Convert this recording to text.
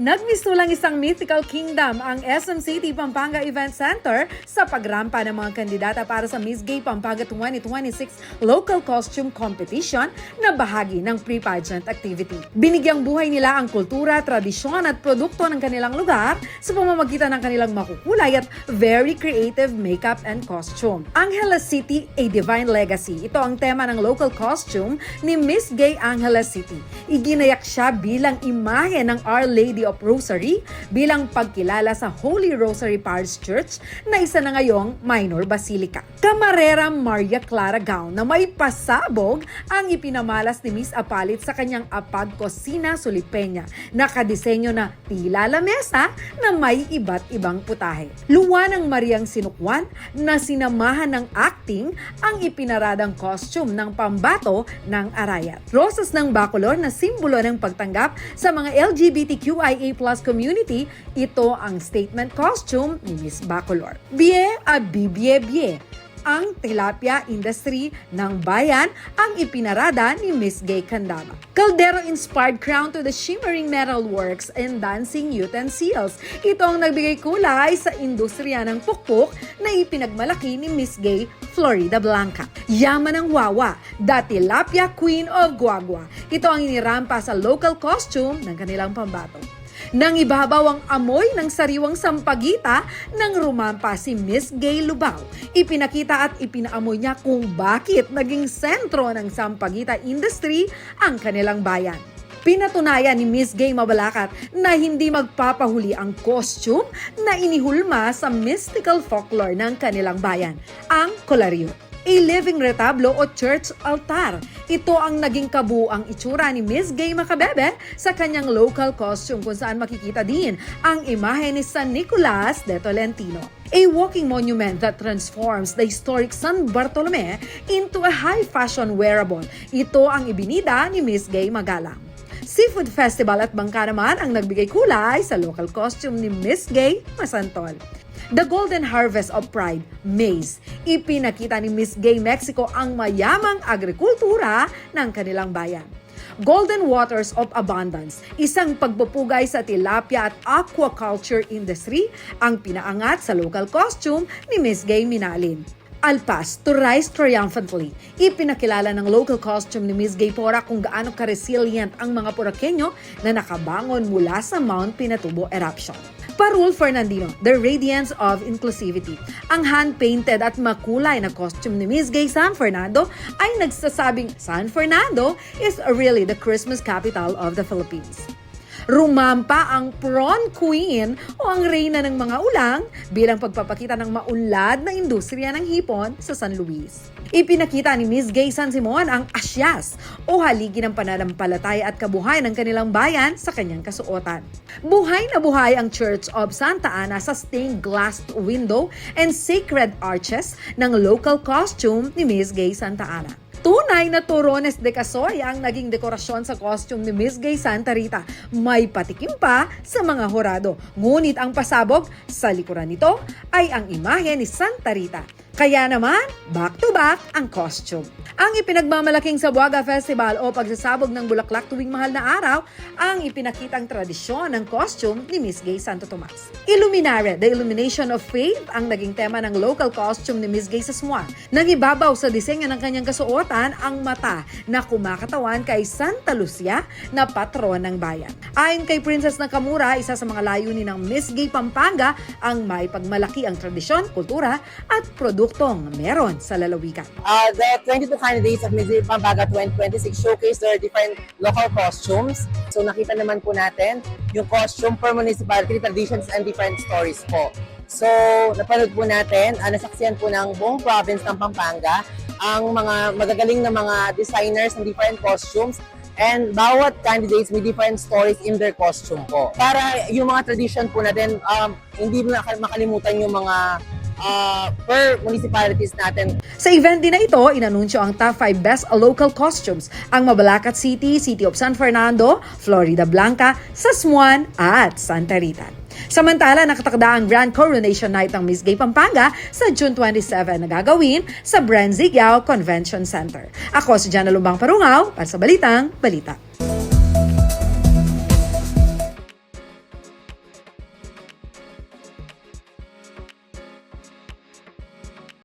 Nagmisulang isang mythical kingdom ang SM City Pampanga Event Center sa pagrampa ng mga kandidata para sa Miss Gay Pampanga 2026 Local Costume Competition na bahagi ng pre-pageant activity. Binigyang buhay nila ang kultura, tradisyon at produkto ng kanilang lugar sa pamamagitan ng kanilang makukulay at very creative makeup and costume. Angeles City, a Divine Legacy. Ito ang tema ng local costume ni Miss Gay Angeles City. Iginayak siya bilang imahe ng Our Lady of Rosary bilang pagkilala sa Holy Rosary Parish Church na isa na ngayong minor basilica. Camarera Maria Clara gown na may pasabog ang ipinamalas ni Miss Apalit sa kanyang apag Cocina Sulipenya. Nakadisenyo na tila lamesa na may iba't ibang putahe. Luwa ng Mariang Sinukwan na sinamahan ng acting ang ipinaradang costume ng pambato ng Arayat. Rosas ng Bacolor na simbolo ng pagtanggap sa mga LGBTQIA+ community, ito ang statement costume ni Miss Bacolor. Bie a bibie ang tilapia industry ng bayan ang ipinarada ni Miss Gay Candaba. Caldero-inspired crown to the shimmering metal works and dancing utensils. Ito ang nagbigay kulay sa industriya ng pukpuk na ipinagmalaki ni Miss Gay Florida Blanca. Yaman ng wawa, the tilapia queen of guagua. Ito ang inirampa sa local costume ng kanilang pambato. Nang ibabaw ang amoy ng sariwang sampagita nang rumampa si Miss Gay Lubao. Ipinakita at ipinaamoy niya kung bakit naging sentro ng sampagita industry ang kanilang bayan. Pinatunayan ni Miss Gay Mabalacat na hindi magpapahuli ang costume na inihulma sa mystical folklore ng kanilang bayan, ang Kolaryo. A living retablo o church altar. Ito ang naging kabuuang itsura ni Miss Gay Macabebe sa kanyang local costume kung saan makikita din ang imahe ni San Nicolas de Tolentino. A walking monument that transforms the historic San Bartolome into a high-fashion wearable. Ito ang ibinida ni Miss Gay Magalang. Seafood Festival at bangka naman ang nagbigay kulay sa local costume ni Miss Gay Masantol. The Golden Harvest of Pride, maize. Ipinakita ni Miss Gay Mexico ang mayamang agrikultura ng kanilang bayan. Golden Waters of Abundance, isang pagpupugay sa tilapia at aquaculture industry ang pinaangat sa local costume ni Miss Gay Minalin. Alpas to rise triumphantly. Ipinakilala ng local costume ni Miss Gay Pora kung gaano ka-resilient ang mga Poraqueño na nakabangon mula sa Mount Pinatubo eruption. Parul Fernandino, the radiance of inclusivity. Ang hand-painted at makulay na costume ni Miss Gay San Fernando ay nagsasabing San Fernando is really the Christmas capital of the Philippines. Rumampa ang prawn queen o ang reyna ng mga ulang bilang pagpapakita ng maunlad na industriya ng hipon sa San Luis. Ipinakita ni Miss Gay San Simon ang asyas o haligi ng pananampalataya at kabuhay ng kanilang bayan sa kanyang kasuotan. Buhay na buhay ang Church of Santa Ana sa stained glass window and sacred arches ng local costume ni Miss Gay Santa Ana. Tunay na turones de kasoy ang naging dekorasyon sa costume ni Miss Gay Santa Rita. May patikim pa sa mga horado. Ngunit ang pasabog sa likuran nito ay ang imahe ni Santa Rita. Kaya naman, back-to-back ang costume. Ang ipinagmamalaking Sabuaga Festival o pagsasabog ng bulaklak tuwing mahal na araw ang ipinakitang tradisyon ng costume ni Miss Gay Santo Tomas. Illuminare, the illumination of faith ang naging tema ng local costume ni Miss Gay Sasmuan. Nangibabaw sa disenyo ng kanyang kasuotan ang mata na kumakatawan kay Santa Lucia na patron ng bayan. Ayon kay Princess Nakamura, isa sa mga layunin ng Miss Gay Pampanga ang maipagmalaki ang tradisyon, kultura at produktong meron sa lalawigan. The 22 candidates of Miss Gay Pampanga 2026 showcase their different local costumes. So nakita naman po natin yung costume per municipality, traditions and different stories po. So napanood po natin, nasaksiyan po ng buong province ng Pampanga ang mga magagaling na mga designers ng different costumes and bawat candidates may different stories in their costume po. Para yung mga tradition po natin, hindi mo makalimutan yung mga per municipalities natin. Sa event din na ito, inanunsyo ang top 5 best local costumes, ang Mabalacat City, City of San Fernando, Florida Blanca, Sasmuan at Santa Rita. Samantala, nakatakda ang Grand Coronation Night ng Miss Gay Pampanga sa June 27 na gagawin sa Brenzigiao Convention Center. Ako si Jana Lumbang Parungaw para sa Balitang Balita.